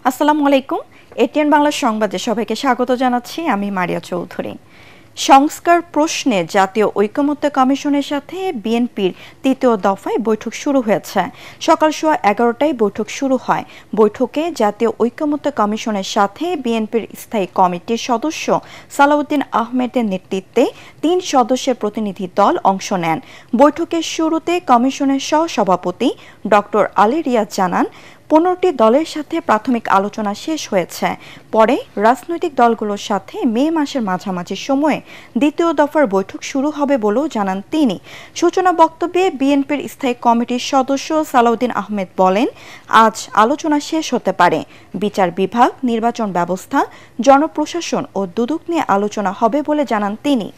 আসসালামু আলাইকুম। এটিএন বাংলা সংবাদে সবাইকে স্বাগত জানাচ্ছি। আমি মারিয়া চৌধুরী। সংস্কার প্রশ্নে জাতীয় ঐকমত্য কমিশনের সাথে বিএনপির তৃতীয় দফায় বৈঠক শুরু হয়েছে। সকাল 11:15টায় বৈঠক শুরু হয়। বৈঠকে জাতীয় ঐকমত্য কমিশনের সাথে বিএনপির স্থায়ী কমিটির সদস্য সালাউদ্দিন আহমেদের নেতৃত্বে 3 সদস্যের প্রতিনিধি দল অংশ নেন। বৈঠকের শুরুতে কমিশনের সহসভাপতি ডক্টর আলী রিয়াজ জানান, 15টি দলের সাথে প্রাথমিক আলোচনা শেষ হয়েছে। পরে রাজনৈতিক দলগুলোর সাথে মে মাসের মাঝামাঝি সময়ে দ্বিতীয় দফার বৈঠক শুরু হবে বলেও জানান তিনি। সূচনা বক্তব্যে বিএনপির স্থায়ী কমিটির সদস্য সালাউদ্দিন আহমেদ বলেন, আজ আলোচনা শেষ হতে পারে। বিচার বিভাগ, নির্বাচন ব্যবস্থা, জনপ্রশাসন ও দুদক নিয়ে আলোচনা হবে বলে জানান তিনি।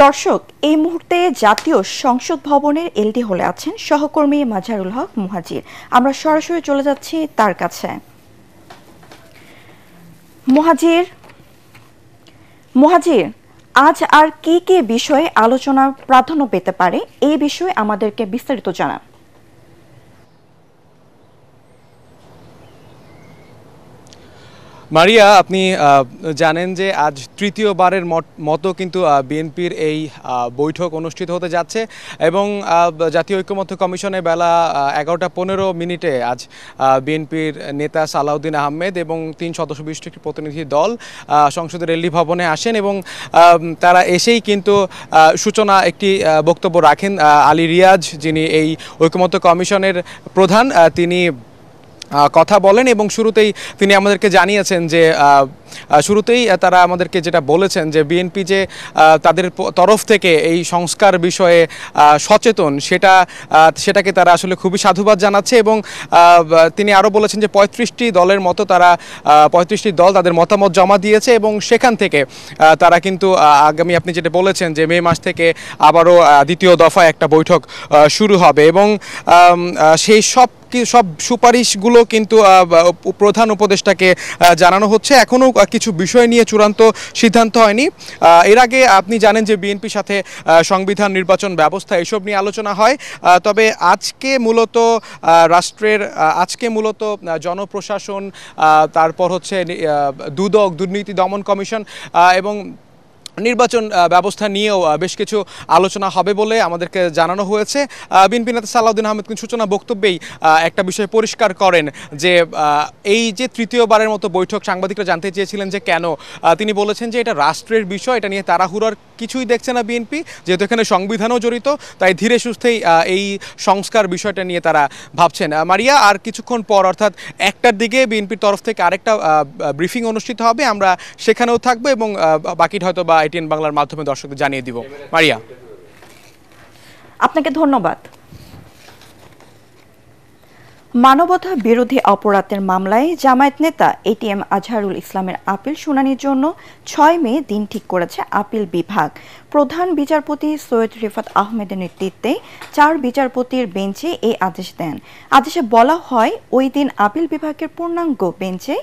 দর্শক, এই মুহূর্তে জাতীয় সংসদ ভবনের এলডি হলে আছেন সহকর্মী মাজহারুল হক মুহাজির। আমরা সরাসরি চলে যাচ্ছি তার কাছে। মুহাজির, আজ আর কি কি বিষয়ে আলোচনা প্রাধান্য পেতে পারে, এই বিষয়ে আমাদেরকে বিস্তারিত জানান। মারিয়া, আপনি জানেন যে আজ তৃতীয়বারের মতো কিন্তু বিএনপির এই বৈঠক অনুষ্ঠিত হতে যাচ্ছে এবং জাতীয় ঐকমত্য কমিশনে বেলা 11:15 আজ বিএনপির নেতা সালাউদ্দিন আহমেদ এবং 3 সদস্য বিশিষ্ট একটি প্রতিনিধি দল সংসদের এলডি ভবনে আসেন এবং তারা এসেই কিন্তু সূচনা একটি বক্তব্য রাখেন। আলী রিয়াজ, যিনি এই ঐকমত্য কমিশনের প্রধান, তিনি কথা বলেন এবং শুরুতেই তিনি আমাদেরকে জানিয়েছেন যে শুরুতেই তারা আমাদেরকে যেটা বলেছেন যে বিএনপি যে তাদের তরফ থেকে এই সংস্কার বিষয়ে সচেতন, সেটাকে তারা আসলে খুবই সাধুবাদ জানাচ্ছে এবং তিনি আরও বলেছেন যে 35টি দলের মতো তারা 35টি দল তাদের মতামত জমা দিয়েছে এবং সেখান থেকে তারা কিন্তু আগামী, আপনি যেটা বলেছেন যে মে মাস থেকে আবারও দ্বিতীয় দফায় একটা বৈঠক শুরু হবে এবং সেই সব সুপারিশগুলো কিন্তু প্রধান উপদেষ্টাকে জানানো হচ্ছে। এখনও কিছু বিষয় নিয়ে চূড়ান্ত সিদ্ধান্ত হয়নি। এর আগে আপনি জানেন যে বিএনপির সাথে সংবিধান, নির্বাচন ব্যবস্থা এসব নিয়ে আলোচনা হয়। তবে আজকে মূলত জনপ্রশাসন, তারপর হচ্ছে দুদক, দুর্নীতি দমন কমিশন এবং নির্বাচন ব্যবস্থা নিয়েও বেশ কিছু আলোচনা হবে বলে আমাদেরকে জানানো হয়েছে। বিএনপি নেতা সালাউদ্দিন আহমেদ কিন্তু সূচনা বক্তব্যেই একটা বিষয় পরিষ্কার করেন যে এই যে তৃতীয়বারের মতো বৈঠক, সাংবাদিকরা জানতে চেয়েছিলেন যে কেন, তিনি বলেছেন যে এটা রাষ্ট্রের বিষয়, এটা নিয়ে তাড়াহুড়ার কিছুই দেখছে না বিএনপি, যেহেতু এখানে সংবিধানও জড়িত, তাই ধীরে সুস্থেই এই সংস্কার বিষয়টা নিয়ে তারা ভাবছেন। মারিয়া, আর কিছুক্ষণ পর অর্থাৎ 1টার দিকে বিএনপির তরফ থেকে আরেকটা ব্রিফিং অনুষ্ঠিত হবে, আমরা সেখানেও থাকবো এবং বাকিটা হয়তো বা এটিএন বাংলার মাধ্যমে দর্শকদের জানিয়ে দিব। মারিয়া, আপনাকে ধন্যবাদ। মানবতা বিরোধী অপরাধের মামলায় জামায়াত নেতা এটিএম আজহারুল ইসলামের আপিল শুনানির জন্য 6 মে দিন ঠিক করেছে আপিল বিভাগ। প্রধান বিচারপতি সৈয়দ রিফাত আহমেদের নেতৃত্বে 4 বিচারপতির বেঞ্চে এই আদেশ দেন। আদেশে বলা হয়, ওই দিন আপিল বিভাগের পূর্ণাঙ্গ বেঞ্চে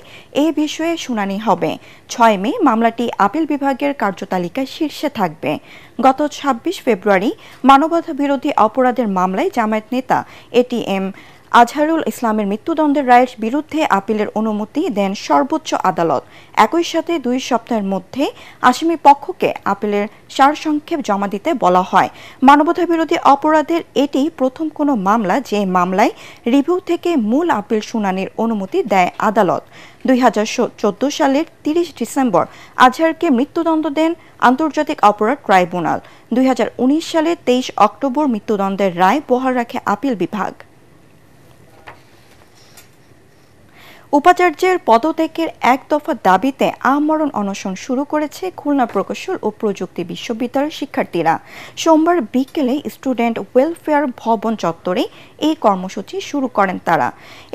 এ বিষয়ে শুনানি হবে। 6 মে মামলাটি আপিল বিভাগের কার্যতালিকায় শীর্ষে থাকবে। গত 26 ফেব্রুয়ারি মানবতা বিরোধী অপরাধের মামলায় জামায়াত নেতা এটিএম আজহারুল ইসলামের মৃত্যুদণ্ডের রায়ের বিরুদ্ধে আপিলের অনুমতি দেন সর্বোচ্চ আদালত। একই সাথে 2 সপ্তাহের মধ্যে আসামি পক্ষকে আপিলের সারসংক্ষেপ জমা দিতে বলা হয়। মানবতা বিরোধী অপরাধের এটি প্রথম কোনো মামলা যে মামলায় রিভিউ থেকে মূল আপিল শুনানির অনুমতি দেয় আদালত। 2014 সালের 30 ডিসেম্বর আজহারকে মৃত্যুদণ্ড দেন আন্তর্জাতিক অপরাধ ট্রাইব্যুনাল। 2019 সালের 23 অক্টোবর মৃত্যুদণ্ডের রায় বহাল রাখে আপিল বিভাগ। উপাচার্যের পদত্যাগের 1 দফা দাবিতে আমরণ অনশন শুরু করেছে খুলনা প্রকৌশল ও প্রযুক্তি বিশ্ববিদ্যালয়ের শিক্ষার্থীরা। সোমবার বিকেলে স্টুডেন্ট ওয়েলফেয়ার ভবন চত্বরে এই কর্মসূচি শুরু করেন তারা।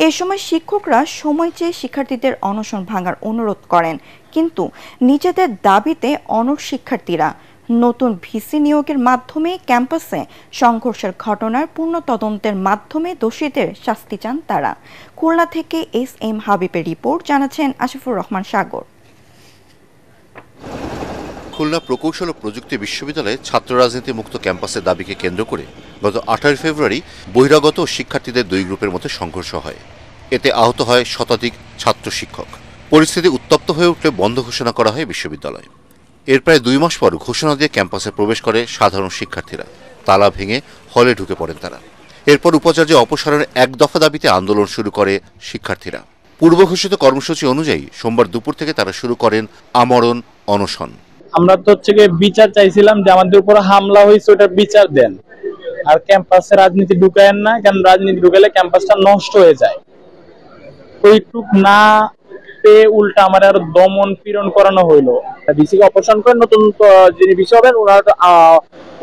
এ সময় শিক্ষকরা সময় চেয়ে শিক্ষার্থীদের অনশন ভাঙার অনুরোধ করেন, কিন্তু নিজেদের দাবিতে অনড় শিক্ষার্থীরা। নতুন ভিসি নিয়োগের মাধ্যমে ক্যাম্পাসে সংঘর্ষের ঘটনার পূর্ণ তদন্তের মাধ্যমে দোষীদের শাস্তি চান তারা। খুলনা থেকে এস.এম. হাবিবের রিপোর্ট, জানাচ্ছেন আসিফুর রহমান সাগর। খুলনা প্রকৌশল ও প্রযুক্তি বিশ্ববিদ্যালয়ে ছাত্র রাজনীতি মুক্ত ক্যাম্পাসের দাবিকে কেন্দ্র করে গত 18 ফেব্রুয়ারি বহিরাগত শিক্ষার্থীদের দুই গ্রুপের মধ্যে সংঘর্ষ হয়। এতে আহত হয় শতাধিক ছাত্র শিক্ষক। পরিস্থিতি উত্তপ্ত হয়ে উঠলে বন্ধ ঘোষণা করা হয় বিশ্ববিদ্যালয়। এর প্রায় 2 মাস পর ঘোষণা দিয়ে ক্যাম্পাসে প্রবেশ করে সাধারণ শিক্ষার্থীরা। তালা ভেঙে হলে ঢুকে পড়েন তারা। এরপর উপাচার্য অপসারণের এক দফা দাবিতে আন্দোলন শুরু করে শিক্ষার্থীরা। পূর্ব ঘোষিত কর্মসূচি অনুযায়ী সোমবার দুপুর থেকে তারা শুরু করেন আমরণ অনশন। আমরা তো বিচার চাইছিলাম যে আমাদের উপর হামলা হয়েছে, ওটার বিচার দেন, আর ক্যাম্পাসে রাজনীতি ঢুকায়েন না, কারণ রাজনীতি ঢুকালে ক্যাম্পাসটা নষ্ট হয়ে যায়। ওইটুক না পেয়ে উল্টা আমার আরো দমন পীড়ন করানো হইলো। ভিসিকে অপসারণ করে নতুন যিনি ভিসি হবেন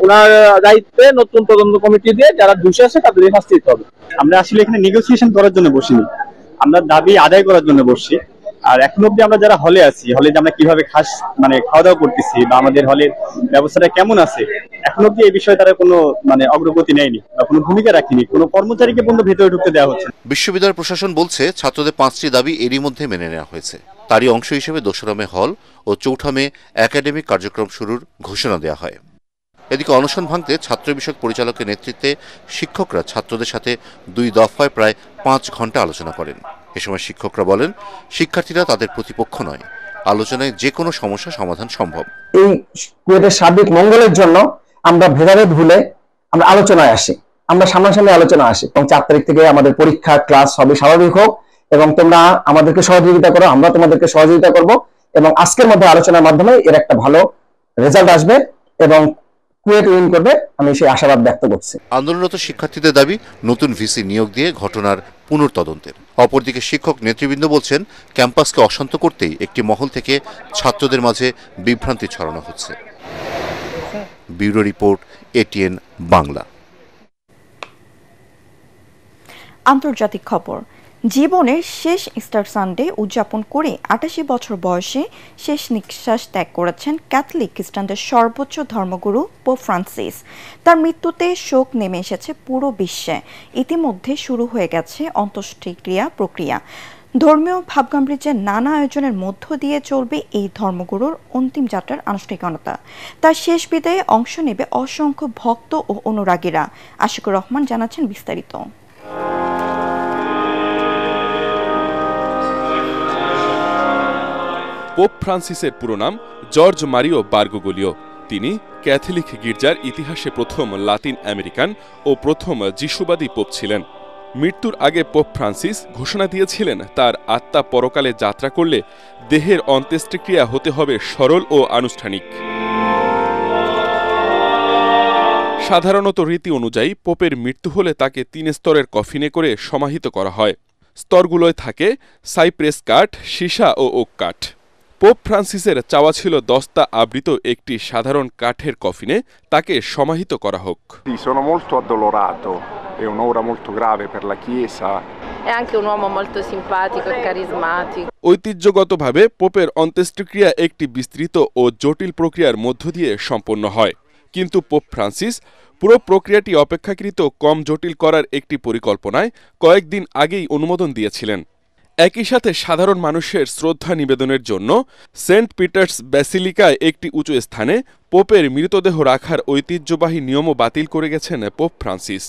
ওনার দায়িত্বে নতুন তদন্ত কমিটি দিয়ে যারা দোষী আছে তাদের শাস্তি দিতে হবে। আমরা আসলে এখানে নেগোসিয়েশন করার জন্য বসিনি, আমরা দাবি আদায় করার জন্য বসছি। আর এখন অব্দি আমরা যারা হলে আছি, হলে যে আমরা কিভাবে খাওয়া দাওয়া করতেছি বা আমাদের হলের ব্যবস্থাটা কেমন আছে, এখন অব্দি এই বিষয়ে তারা কোনো অগ্রগতি নেয়নি বা কোনো ভূমিকা রাখেনি, কোনো কর্মচারীকে পর্যন্ত ভেতরে ঢুকতে দেওয়া হচ্ছে। বিশ্ববিদ্যালয় প্রশাসন বলছে ছাত্রদের 5টি দাবি এরই মধ্যে মেনে নেওয়া হয়েছে। তারই অংশ হিসেবে 2রা মে হল ও 4ঠা মে একাডেমিক কার্যক্রম শুরুর ঘোষণা দেওয়া হয়। এদিকে অনশন ভাঙতে ছাত্র বিষয়ক পরিচালকের নেতৃত্বে শিক্ষকরা ছাত্রদের সাথে 2 দফায় প্রায় 5 ঘন্টা আলোচনা করেন। এ সময় শিক্ষকরা বলেন, শিক্ষার্থীরা তাদের প্রতিপক্ষ নয়, আলোচনায় যে কোনো সমস্যা সমাধান সম্ভব। এই কুয়েটের সার্বিক মঙ্গলের জন্য আমরা ভেদাভেদ ভুলে আমরা আলোচনায় আসি, আমরা সামনাসামনি আলোচনা আসি, এবং 4 তারিখ থেকে আমাদের পরীক্ষা ক্লাস সবই স্বাভাবিক হোক এবং তোমরা আমাদেরকে সহযোগিতা করো, আমরা তোমাদেরকে সহযোগিতা করব, এবং আজকের মধ্যে আলোচনার মাধ্যমে এর একটা ভালো রেজাল্ট আসবে এবং কুয়েট উইন করবে, আমি সেই আশাবাদ ব্যক্ত করছি। আন্দোলনরত শিক্ষার্থীদের দাবি নতুন ভিসি নিয়োগ দিয়ে ঘটনার পুনর্তদন্তের। অপরদিকে শিক্ষক নেতৃবৃন্দ বলছেন, ক্যাম্পাসকে অশান্ত করতেই একটি মহল থেকে ছাত্রদের মাঝে বিভ্রান্তি ছড়ানো হচ্ছে। Bureau report, ATN Bangla. আন্তর্জাতিক খবর। জীবনের শেষ ইস্টার সানডে উদযাপন করে 88 বছর বয়সে শেষ নিঃশ্বাস ত্যাগ করেছেন ক্যাথলিক খ্রিস্টানদের সর্বোচ্চ ধর্মগুরু পোপ ফ্রান্সিস। তার মৃত্যুতে শোক নেমে এসেছে পুরো বিশ্বে। ইতিমধ্যে শুরু হয়ে গেছে অন্ত্যেষ্টিক্রিয়া প্রক্রিয়া। ধর্মীয় ভাবগাম্ভীর্যের নানা আয়োজনের মধ্য দিয়ে চলবে এই ধর্মগুরুর অন্তিম যাত্রার আনুষ্ঠানিকতা। তার শেষ বিদায়ে অংশ নেবে অসংখ্য ভক্ত ও অনুরাগীরা। আশিকুর রহমান জানাচ্ছেন বিস্তারিত। পোপ ফ্রান্সিসের পুরো নাম জর্জ মারিও বার্গোগোলিও। তিনি ক্যাথলিক গির্জার ইতিহাসে প্রথম লাতিন আমেরিকান ও প্রথম যিশুবাদী পোপ ছিলেন। মৃত্যুর আগে পোপ ফ্রান্সিস ঘোষণা দিয়েছিলেন, তার আত্মা পরকালে যাত্রা করলে দেহের অন্ত্যেষ্টিক্রিয়া হতে হবে সরল ও আনুষ্ঠানিক। সাধারণত রীতি অনুযায়ী পোপের মৃত্যু হলে তাকে 3 স্তরের কফিনে করে সমাহিত করা হয়। স্তরগুলোয় থাকে সাইপ্রেস কাঠ, সীসা ও ওক কাঠ। পোপ ফ্রান্সিসের চাওয়া ছিল দস্তা আবৃত একটি সাধারণ কাঠের কফিনে তাকে সমাহিত করা হোক। Sono molto addolorato, è un'ora molto grave per la Chiesa. È anche un uomo molto simpatico e carismatico. ঐতিহ্যগতভাবে পোপের অন্ত্যেষ্টিক্রিয়া একটি বিস্তৃত ও জটিল প্রক্রিয়ার মধ্য দিয়ে সম্পন্ন হয়, কিন্তু পোপ ফ্রান্সিস পুরো প্রক্রিয়াটি অপেক্ষাকৃত কম জটিল করার একটি পরিকল্পনায় কয়েকদিন আগেই অনুমোদন দিয়েছিলেন। একই সাথে সাধারণ মানুষের শ্রদ্ধা নিবেদনের জন্য সেন্ট পিটার্স ব্যাসিলিকায় একটি উঁচু স্থানে পোপের মৃতদেহ রাখার ঐতিহ্যবাহী নিয়মও বাতিল করে গেছেন পোপ ফ্রান্সিস।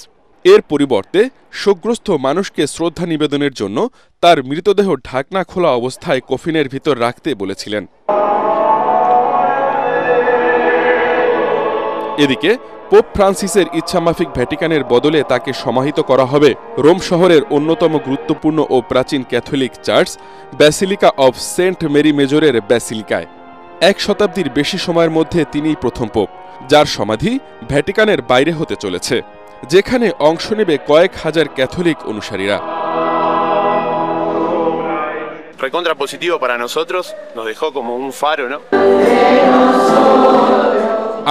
এর পরিবর্তে শোকগ্রস্ত মানুষকে শ্রদ্ধা নিবেদনের জন্য তার মৃতদেহ ঢাকনা খোলা অবস্থায় কফিনের ভিতর রাখতে বলেছিলেন। এদিকে পোপ ফ্রান্সিসের ইচ্ছামাফিক ভ্যাটিকানের বদলে তাকে সমাহিত করা হবে রোম শহরের অন্যতম গুরুত্বপূর্ণ ও প্রাচীন Catholic church basilica of saint Mary মেজরের ব্যাসিলিকায়। 1 শতাব্দীর বেশি সময়ের মধ্যে তিনিই প্রথম পোপ, যার সমাধি ভ্যাটিকানের বাইরে হতে চলেছে, যেখানে অংশ নেবে কয়েক হাজার ক্যাথলিক অনুসারীরা। Recontra positivo para nosotros, nos dejó como un faro, ¿no?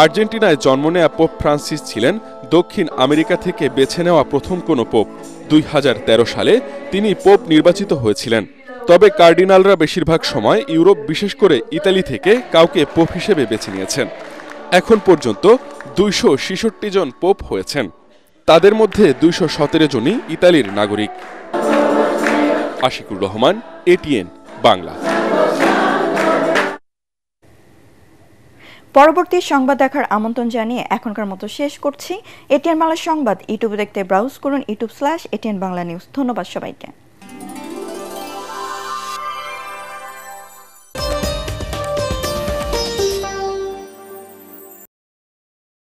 আর্জেন্টিনায় জন্ম নেয়া পোপ ফ্রান্সিস ছিলেন দক্ষিণ আমেরিকা থেকে বেছে নেওয়া প্রথম কোনো পোপ। 2013 সালে তিনি পোপ নির্বাচিত হয়েছিলেন। তবে কার্ডিনালরা বেশিরভাগ সময় ইউরোপ, বিশেষ করে ইতালি থেকে কাউকে পোপ হিসেবে বেছে নিয়েছেন। এখন পর্যন্ত 266 জন পোপ হয়েছেন। তাদের মধ্যে 217 জনই ইতালির নাগরিক। আশিকুর রহমান, এটিএন বাংলা। পরবর্তী সংবাদ দেখার আমন্ত্রণ জানিয়ে এখনকার মতো শেষ করছি। এটিএন বাংলা সংবাদ ইউটিউবে দেখতে ব্রাউজ করুন youtube/ATN Bangla News। ধন্যবাদ সবাইকে।